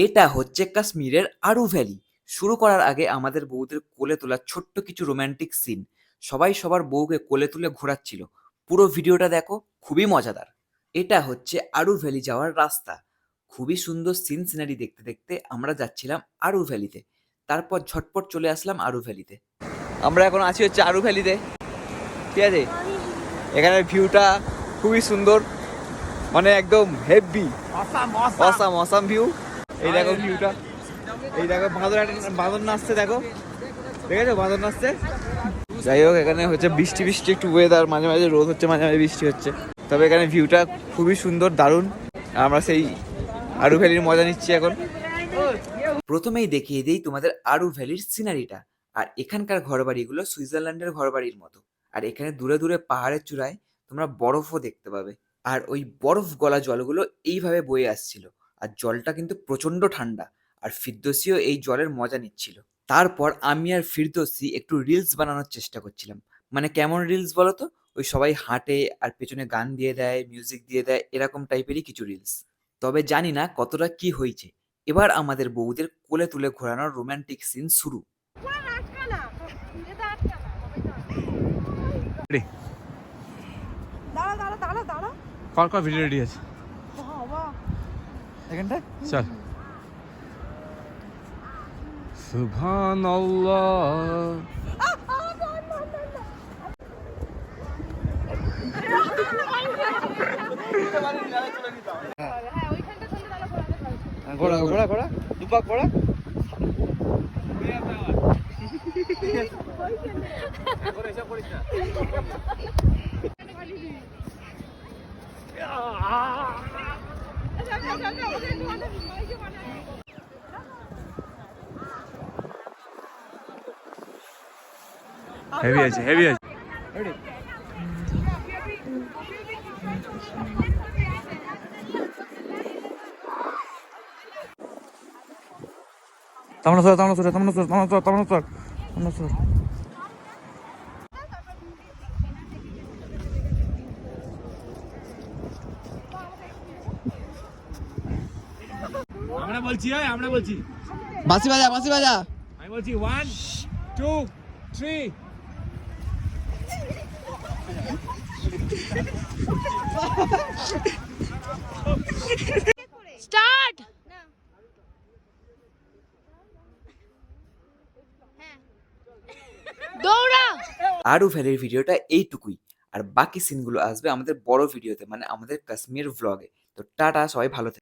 এটা হচ্ছে কাশ্মীরের আরু ভ্যালি। শুরু করার আগে আমাদের বউদের কোলে তোলা ছোট্ট কিছু রোমান্টিক সিন। সবাই সবার বউকে কোলে তুলে ঘোরাচ্ছিল। পুরো ভিডিওটা দেখো, খুবই মজাদার। এটা হচ্ছে আরু ভ্যালি যাওয়ার রাস্তা। খুবই সুন্দর সিনারি দেখতে দেখতে আমরা যাচ্ছিলাম আরু ভ্যালিতে। তারপর ঝটপট চলে আসলাম আরু ভ্যালিতে। আমরা এখন আছি হচ্ছে আরু ভ্যালিতে, ঠিক আছে। এখানের ভিউটা খুবই সুন্দর, মানে একদম হেভি অসাম অসাম ভিউ। এই দেখো ভিউটা, এই দেখো বাঁদর নাচছে, দেখো, দেখেছো বাঁদর নাচছে। যাই হোক, এখানে হচ্ছে বৃষ্টি বৃষ্টি একটু ওয়েদার, মাঝে মাঝে রোদ হচ্ছে, মাঝে মাঝে বৃষ্টি হচ্ছে। তবে এখানে ভিউটা খুবই সুন্দর, দারুণ। আমরা সেই আরু ভ্যালির মজা নিচ্ছি এখন। প্রথমেই দেখিয়ে দিই তোমাদের আরু ভ্যালির সিনারিটা। আর এখানকার ঘরবাড়িগুলো সুইজারল্যান্ডের ঘরবাড়ির মতো। আর এখানে দূরে দূরে পাহাড়ের চূড়ায় তোমরা বরফও দেখতে পাবে। আর ওই বরফ গলা জলগুলো এইভাবে বয়ে আসছিল। আর জলটা কিন্তু প্রচন্ড ঠান্ডা। আর ফিরদৌসিও এই জলের মজা নিচ্ছিল। তারপর আমি আর ফিরদৌসি একটু রিলস বানানোর চেষ্টা করছিলাম। মানে কেমন রিলস বলো তো? ওই সবাই হাঁটে আর পেছনে গান দিয়ে দেয়, মিউজিক দিয়ে দেয়, এরকম টাইপেরই কিছু রিলস। তবে জানি না কতটা কি হয়েছে। এবার আমাদের বউদের কোলে তুলে ঘোরানোর রোমান্টিক সিন শুরু। কর কর ভিডিও রেডি আছে এখানটা চল। সুবহানাল্লাহ। ঘোড়া ঘোড়া ঘোড়া দুপাক ঘোড়া। হেভি আছে, হেভি আছে। তামনা সর তামনা সর তামনা সর তামনা সর তামনা সর তামনা সর। আমরা বলছি, আমরা বলছি, বাঁশি বাজা বাঁশি বাজা। আমি বলছি 1 2 3। স্টার্ট। দৌড়া। আরু ভ্যালির ভিডিওটা এইটুকুই। আর বাকি সিনগুলো আসবে আমাদের বড় ভিডিওতে, মানে আমাদের কাশ্মীর ভ্লগে। তো টাটা, সবাই ভালো থেকো।